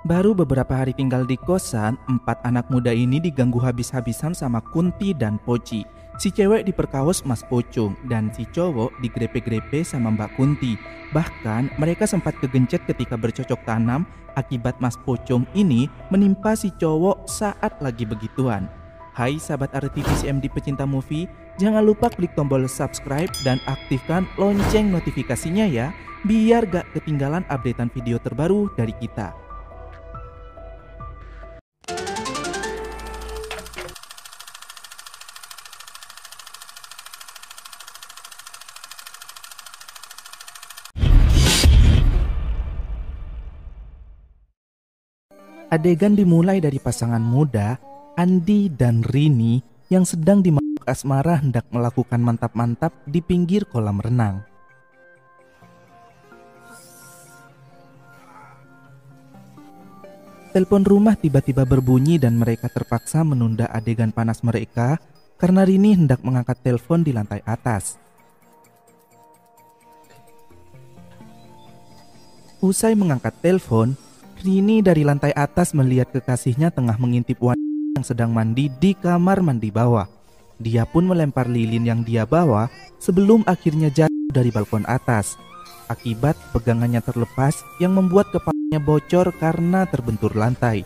Baru beberapa hari tinggal di kosan, 4 anak muda ini diganggu habis-habisan sama Kunti dan Poci. Si cewek diperkaos Mas Pocong dan si cowok digrepe-grepe sama Mbak Kunti. Bahkan mereka sempat kegencet ketika bercocok tanam akibat Mas Pocong ini menimpa si cowok saat lagi begituan. Hai sahabat RTVCMD pecinta movie, jangan lupa klik tombol subscribe dan aktifkan lonceng notifikasinya ya, biar gak ketinggalan updatean video terbaru dari kita. Adegan dimulai dari pasangan muda, Andi dan Rini, yang sedang di mabuk asmara hendak melakukan mantap-mantap di pinggir kolam renang. Telepon rumah tiba-tiba berbunyi dan mereka terpaksa menunda adegan panas mereka karena Rini hendak mengangkat telepon di lantai atas. Usai mengangkat telepon, Rini dari lantai atas melihat kekasihnya tengah mengintip wanita yang sedang mandi di kamar mandi bawah. Dia pun melempar lilin yang dia bawa sebelum akhirnya jatuh dari balkon atas. Akibat pegangannya terlepas yang membuat kepalanya bocor karena terbentur lantai.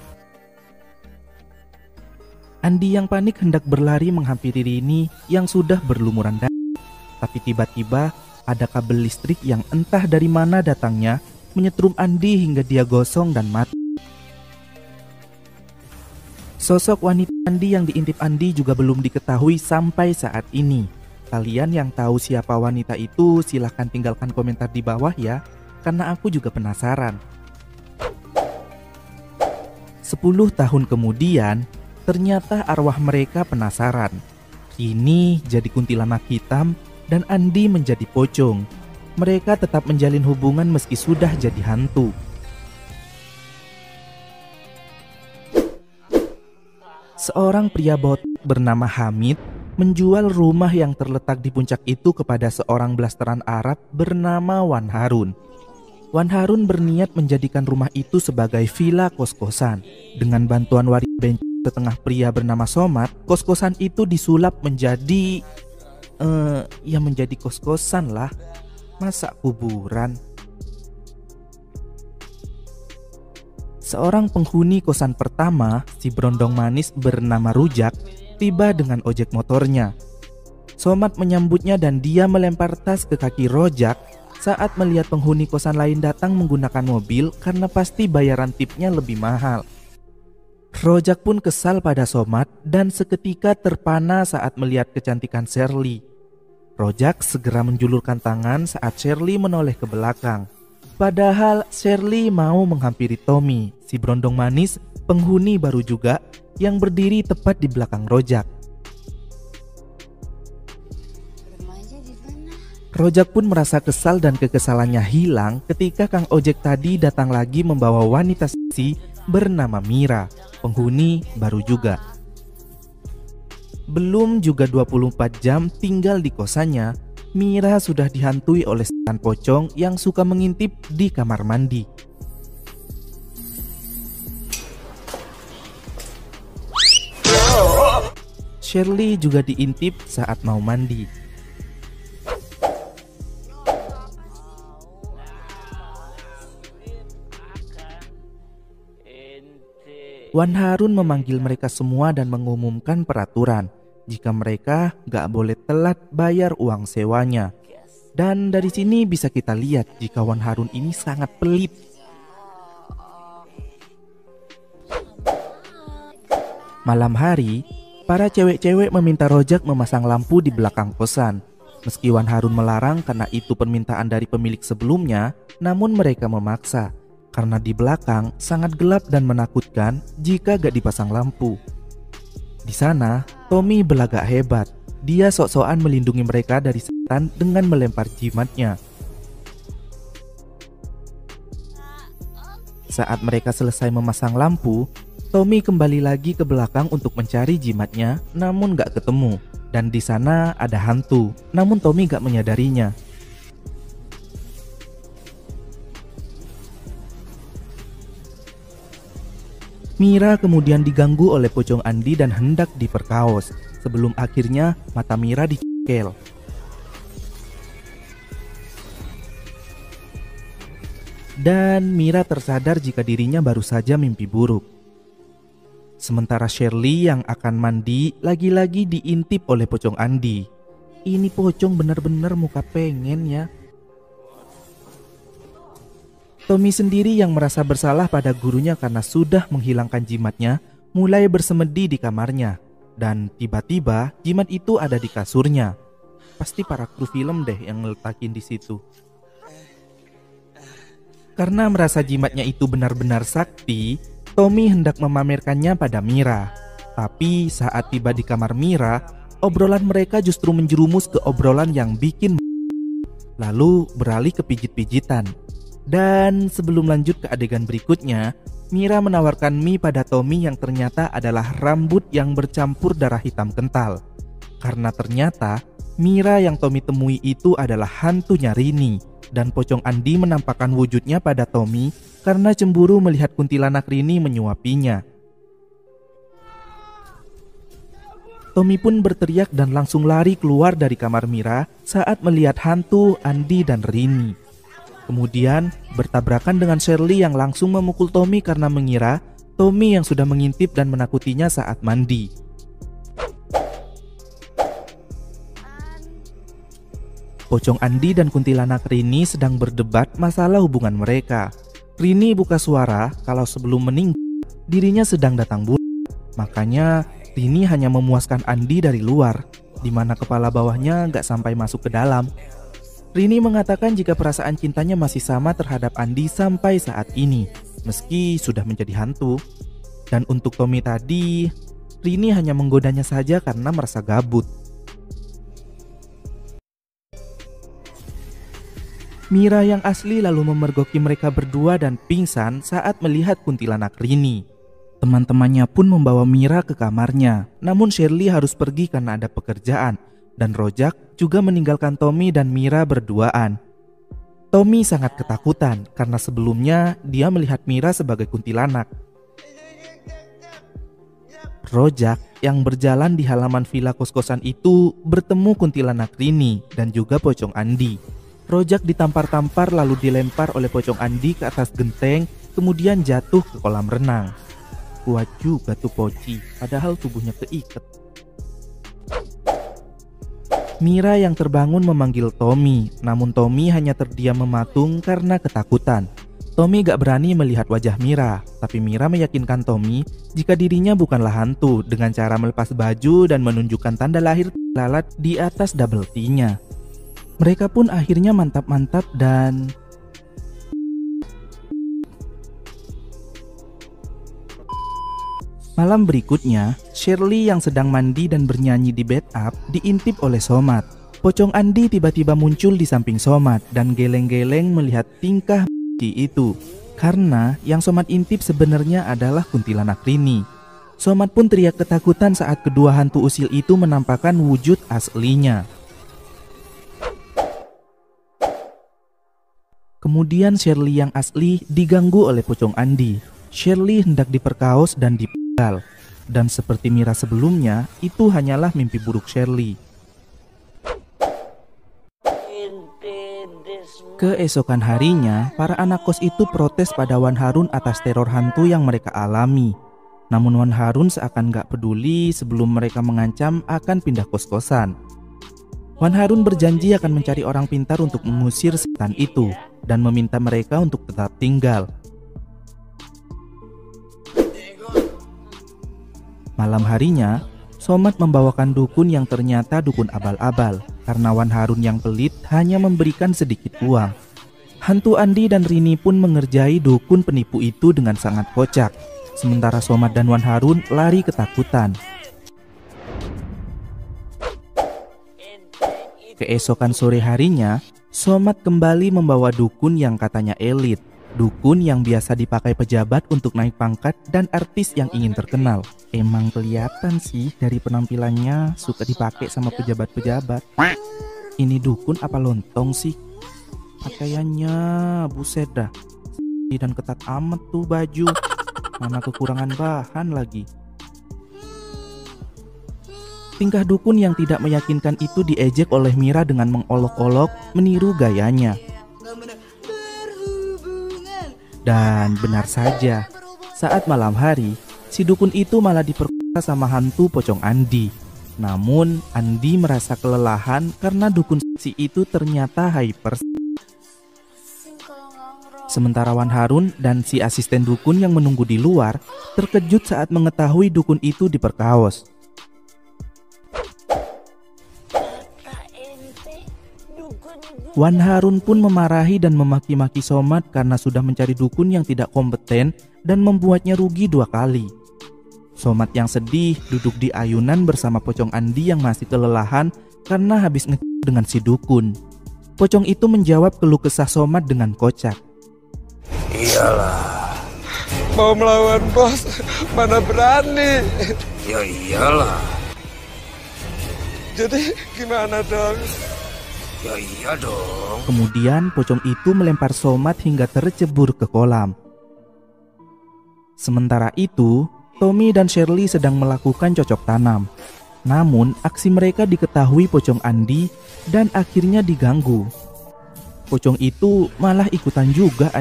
Andi yang panik hendak berlari menghampiri Rini yang sudah berlumuran darah. Tapi tiba-tiba ada kabel listrik yang entah dari mana datangnya menyetrum Andi hingga dia gosong dan mati. Sosok wanita Andi yang diintip Andi juga belum diketahui sampai saat ini. Kalian yang tahu siapa wanita itu silahkan tinggalkan komentar di bawah ya, karena aku juga penasaran. 10 tahun kemudian, ternyata arwah mereka penasaran. Rini jadi kuntilanak hitam dan Andi menjadi pocong. Mereka tetap menjalin hubungan meski sudah jadi hantu. Seorang pria botak bernama Hamid menjual rumah yang terletak di puncak itu kepada seorang blasteran Arab bernama Wan Harun. Wan Harun berniat menjadikan rumah itu sebagai villa kos-kosan. Dengan bantuan waris bencong setengah pria bernama Somad, kos-kosan itu disulap menjadi menjadi kos-kosan lah. Masa kuburan? Seorang penghuni kosan pertama, si berondong manis bernama Rujak, tiba dengan ojek motornya. Somad menyambutnya dan dia melempar tas ke kaki Rojak saat melihat penghuni kosan lain datang menggunakan mobil karena pasti bayaran tipnya lebih mahal. Rojak pun kesal pada Somad dan seketika terpana saat melihat kecantikan Shirley. Rojak segera menjulurkan tangan saat Shirley menoleh ke belakang. Padahal Shirley mau menghampiri Tommy, si berondong manis, penghuni baru juga, yang berdiri tepat di belakang Rojak. Rojak pun merasa kesal dan kekesalannya hilang ketika Kang Ojek tadi datang lagi membawa wanita seksi bernama Mira, penghuni baru juga. Belum juga 24 jam tinggal di kosannya, Mira sudah dihantui oleh setan pocong yang suka mengintip di kamar mandi. Shirley juga diintip saat mau mandi. Wan Harun memanggil mereka semua dan mengumumkan peraturan jika mereka gak boleh telat bayar uang sewanya. Dan dari sini bisa kita lihat jika Wan Harun ini sangat pelit. Malam hari, para cewek-cewek meminta Rojak memasang lampu di belakang kosan. Meski Wan Harun melarang karena itu permintaan dari pemilik sebelumnya, namun mereka memaksa. Karena di belakang sangat gelap dan menakutkan jika gak dipasang lampu. Di sana, Tommy belagak hebat. Dia sok-sokan melindungi mereka dari setan dengan melempar jimatnya. Saat mereka selesai memasang lampu, Tommy kembali lagi ke belakang untuk mencari jimatnya, namun gak ketemu. Dan di sana ada hantu, namun Tommy gak menyadarinya. Mira kemudian diganggu oleh pocong Andi dan hendak diperkaos, sebelum akhirnya mata Mira dicekel. Dan Mira tersadar jika dirinya baru saja mimpi buruk. Sementara Shirley yang akan mandi lagi-lagi diintip oleh pocong Andi. Ini pocong benar-benar muka pengen ya. Tommy sendiri yang merasa bersalah pada gurunya karena sudah menghilangkan jimatnya, mulai bersemedi di kamarnya. Dan tiba-tiba jimat itu ada di kasurnya. Pasti para kru film deh yang ngeletakin di situ. Karena merasa jimatnya itu benar-benar sakti, Tommy hendak memamerkannya pada Mira. Tapi saat tiba di kamar Mira, obrolan mereka justru menjerumus ke obrolan yang bikin lalu beralih ke pijit-pijitan. Dan sebelum lanjut ke adegan berikutnya, Mira menawarkan mie pada Tommy yang ternyata adalah rambut yang bercampur darah hitam kental. Karena ternyata Mira yang Tommy temui itu adalah hantunya Rini. Dan pocong Andi menampakkan wujudnya pada Tommy karena cemburu melihat kuntilanak Rini menyuapinya. Tommy pun berteriak dan langsung lari keluar dari kamar Mira saat melihat hantu Andi dan Rini. Kemudian bertabrakan dengan Shirley yang langsung memukul Tommy karena mengira Tommy yang sudah mengintip dan menakutinya saat mandi. Pocong Andi dan kuntilanak Rini sedang berdebat masalah hubungan mereka. Rini buka suara kalau sebelum meninggal dirinya sedang datang bulan. Makanya Rini hanya memuaskan Andi dari luar, di mana kepala bawahnya gak sampai masuk ke dalam. Rini mengatakan jika perasaan cintanya masih sama terhadap Andi sampai saat ini, meski sudah menjadi hantu. Dan untuk Tommy tadi, Rini hanya menggodanya saja karena merasa gabut. Mira yang asli lalu memergoki mereka berdua dan pingsan saat melihat kuntilanak Rini. Teman-temannya pun membawa Mira ke kamarnya, namun Shirley harus pergi karena ada pekerjaan, dan Rojak juga meninggalkan Tommy dan Mira berduaan. Tommy sangat ketakutan karena sebelumnya dia melihat Mira sebagai kuntilanak. Rojak yang berjalan di halaman villa kos-kosan itu bertemu kuntilanak Rini dan juga pocong Andi. Rojak ditampar-tampar lalu dilempar oleh pocong Andi ke atas genteng, kemudian jatuh ke kolam renang. Kuat juga tuh Poci, padahal tubuhnya keikat. Mira yang terbangun memanggil Tommy, namun Tommy hanya terdiam mematung karena ketakutan. Tommy gak berani melihat wajah Mira, tapi Mira meyakinkan Tommy jika dirinya bukanlah hantu dengan cara melepas baju dan menunjukkan tanda lahir lalat di atas double T-nya. Mereka pun akhirnya mantap-mantap dan malam berikutnya, Shirley yang sedang mandi dan bernyanyi di bathtub diintip oleh Somat. Pocong Andi tiba-tiba muncul di samping Somat dan geleng-geleng melihat tingkah itu. Karena yang Somat intip sebenarnya adalah kuntilanak Rini. Somat pun teriak ketakutan saat kedua hantu usil itu menampakkan wujud aslinya. Kemudian Shirley yang asli diganggu oleh pocong Andi. Shirley hendak diperkaos dan dipenggal. Dan seperti Mira sebelumnya, itu hanyalah mimpi buruk Shirley. Keesokan harinya, para anak kos itu protes pada Wan Harun atas teror hantu yang mereka alami. Namun Wan Harun seakan gak peduli sebelum mereka mengancam akan pindah kos-kosan. Wan Harun berjanji akan mencari orang pintar untuk mengusir setan itu dan meminta mereka untuk tetap tinggal. Malam harinya, Somat membawakan dukun yang ternyata dukun abal-abal karena Wan Harun yang pelit hanya memberikan sedikit uang. Hantu Andi dan Rini pun mengerjai dukun penipu itu dengan sangat kocak, sementara Somat dan Wan Harun lari ketakutan. Keesokan sore harinya, Somat kembali membawa dukun yang katanya elit. Dukun yang biasa dipakai pejabat untuk naik pangkat dan artis yang ingin terkenal. Emang kelihatan sih dari penampilannya suka dipakai sama pejabat-pejabat. Ini dukun apa lontong sih? Pakaiannya buset dah. Dan ketat amat tuh baju. mana kekurangan bahan lagi. Tingkah dukun yang tidak meyakinkan itu diejek oleh Mira dengan mengolok-olok meniru gayanya. Dan benar saja, saat malam hari, si dukun itu malah diperkosa sama hantu pocong Andi. Namun, Andi merasa kelelahan karena dukun si itu ternyata hyper. Sementara Wan Harun dan si asisten dukun yang menunggu di luar terkejut saat mengetahui dukun itu diperkaos. Wan Harun pun memarahi dan memaki-maki Somad karena sudah mencari dukun yang tidak kompeten dan membuatnya rugi 2 kali. Somad yang sedih duduk di ayunan bersama pocong Andi yang masih kelelahan karena habis dengan si dukun. Pocong itu menjawab keluh kesah Somad dengan kocak. Iyalah, mau melawan bos, mana berani. Ya iyalah. Jadi gimana dong? Ya iya dong. Kemudian pocong itu melempar Somad hingga tercebur ke kolam. Sementara itu, Tommy dan Shirley sedang melakukan cocok tanam. Namun, aksi mereka diketahui pocong Andi dan akhirnya diganggu. Pocong itu malah ikutan juga.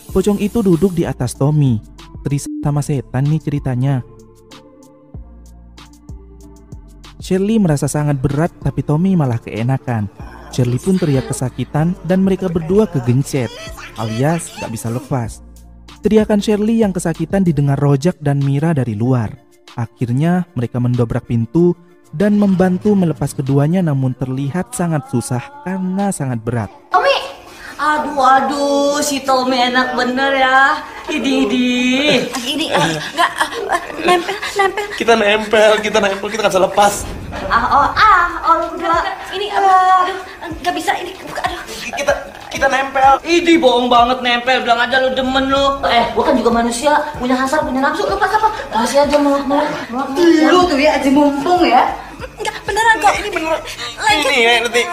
Pocong itu duduk di atas Tommy. Tris sama setan nih ceritanya. Shirley merasa sangat berat tapi Tommy malah keenakan. Shirley pun teriak kesakitan dan mereka berdua kegencet, alias gak bisa lepas. Teriakan Shirley yang kesakitan didengar Rojak dan Mira dari luar. Akhirnya mereka mendobrak pintu dan membantu melepas keduanya, namun terlihat sangat susah karena sangat berat. Tommy! Aduh, si Tommy enak bener ya. Ini enggak nempel. Kita nggak bisa lepas. Enggak. Ini aduh, enggak bisa ini. Aduh. Kita nempel. Ini bohong banget nempel, bilang aja lu demen lu. Gua kan juga manusia, punya hasrat, punya nafsu. Lepas apa? Kasih aja meluk. Lu tuh ya aja mumpung ya. Enggak, beneran kok. Ini beneran. Ini ya nanti.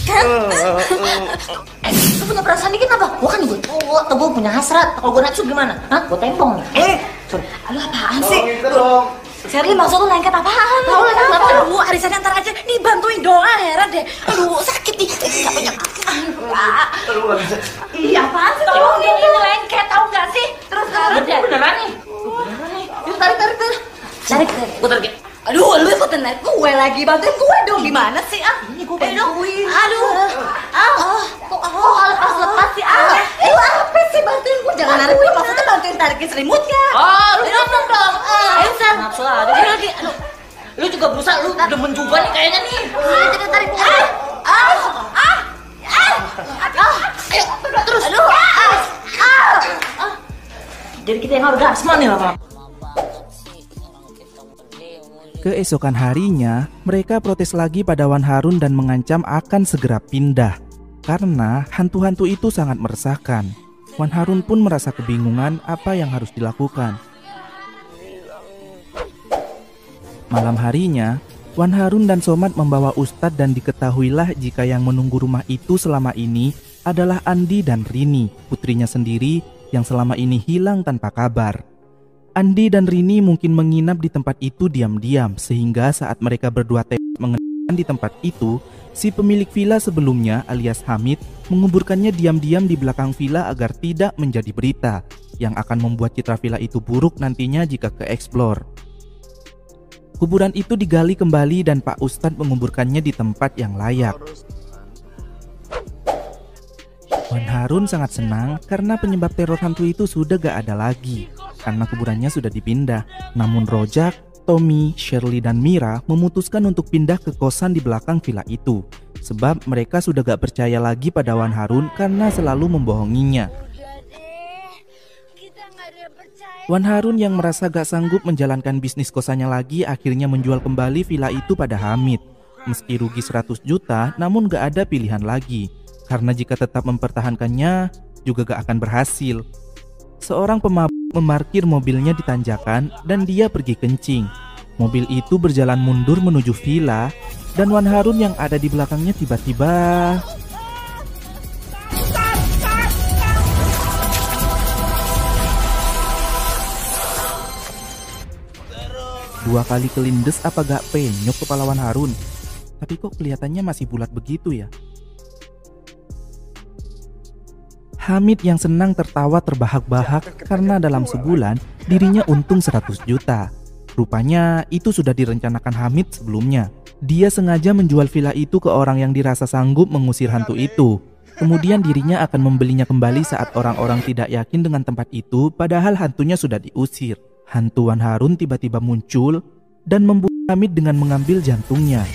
Kan? Lu punya perasaan dikit apa? Gua kan juga tua, gua punya hasrat. Kalau gua nafsu gimana? Hah? Gua tempong nih. Sorry. Aduh, apaan sih? Shirley, maksud lu lengket apaan? Lu lengket apa? Aduh, arisannya ntar aja. Nih, bantuin doa, heran deh. Aduh, sakit nih. Gak punya kaki. Aduh, gak bisa. Iya, apaan sih? Tolong ini lengket, tau gak sih? Terus. Beneran nih. Yuk, tarik. Tarik. Gua tarik. Aduh, lu ikutin naik gue lagi, bantuin gue dong. Gimana sih? Ini gue bantuin. Aduh. Kok lepas sih? Lu apa sih bantuin gue? Jangan narik gue, maksudnya bantuin tarikin selimutnya. Lu ngomong dong. Ayo, San. Nafsu lah. Aduh. Lu juga berusaha, lu demen juga nih kayaknya nih. Jadi tarik. Ayo, terus. Aduh. Jadi kita yang orgasme nih, Bapak. Keesokan harinya, mereka protes lagi pada Wan Harun dan mengancam akan segera pindah karena hantu-hantu itu sangat meresahkan. Wan Harun pun merasa kebingungan apa yang harus dilakukan. Malam harinya, Wan Harun dan Somad membawa Ustadz dan diketahuilah jika yang menunggu rumah itu selama ini adalah Andi dan Rini, putrinya sendiri yang selama ini hilang tanpa kabar. Andi dan Rini mungkin menginap di tempat itu diam-diam sehingga saat mereka berdua mengenang di tempat itu, si pemilik villa sebelumnya alias Hamid menguburkannya diam-diam di belakang villa agar tidak menjadi berita yang akan membuat citra villa itu buruk nantinya jika ke-explore. Kuburan itu digali kembali dan Pak Ustadz menguburkannya di tempat yang layak. Wan Harun sangat senang karena penyebab teror hantu itu sudah gak ada lagi karena kuburannya sudah dipindah. Namun Rojak, Tommy, Shirley, dan Mira memutuskan untuk pindah ke kosan di belakang villa itu sebab mereka sudah gak percaya lagi pada Wan Harun karena selalu membohonginya. Wan Harun yang merasa gak sanggup menjalankan bisnis kosannya lagi akhirnya menjual kembali villa itu pada Hamid. Meski rugi 100 juta namun gak ada pilihan lagi karena jika tetap mempertahankannya juga gak akan berhasil. Seorang pemabuk memarkir mobilnya di tanjakan dan dia pergi kencing. Mobil itu berjalan mundur menuju villa dan Wan Harun yang ada di belakangnya tiba-tiba 2 kali kelindes apa gak penyok kepala Wan Harun? Tapi kok kelihatannya masih bulat begitu ya? Hamid yang senang tertawa terbahak-bahak karena dalam sebulan dirinya untung 100 juta. Rupanya itu sudah direncanakan Hamid sebelumnya. Dia sengaja menjual villa itu ke orang yang dirasa sanggup mengusir hantu itu. Kemudian dirinya akan membelinya kembali saat orang-orang tidak yakin dengan tempat itu, padahal hantunya sudah diusir. Hantu Wan Harun tiba-tiba muncul dan membunuh Hamid dengan mengambil jantungnya.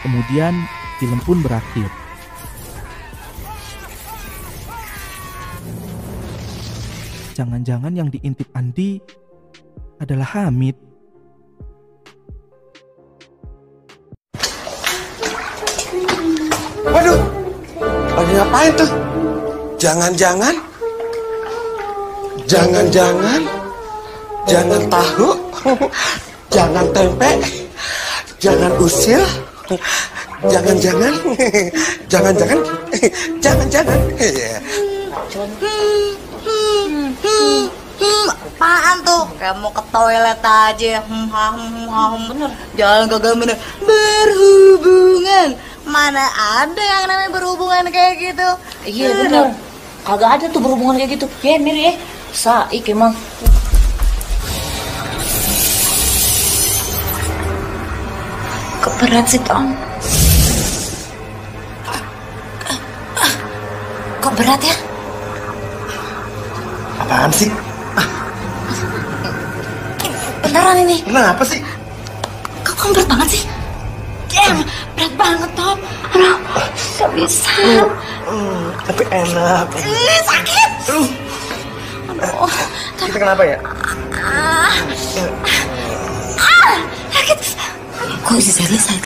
Kemudian film pun berakhir. Jangan-jangan yang diintip Andi adalah Hamid. Waduh, lagi ngapain tuh? Jangan-jangan jangan tahu, jangan tempe, jangan usil, jangan-jangan. Apaan tuh? Kayak mau ke toilet aja. Bener. Jangan gagal bener. Berhubungan. Mana ada yang namanya berhubungan kayak gitu? Iya bener. Kagak ada tuh berhubungan kayak gitu. Ya Mir ya. Saik emang. Keberat sih Tom. Kok berat ya? Apaan sih? Beneran ini? Kenapa sih? Kok berat banget sih? Berat banget Tom. Aduh, gak bisa. Tapi enak. Sakit. Aduh. Kita kenapa ya? Sakit. Kok bisa sakit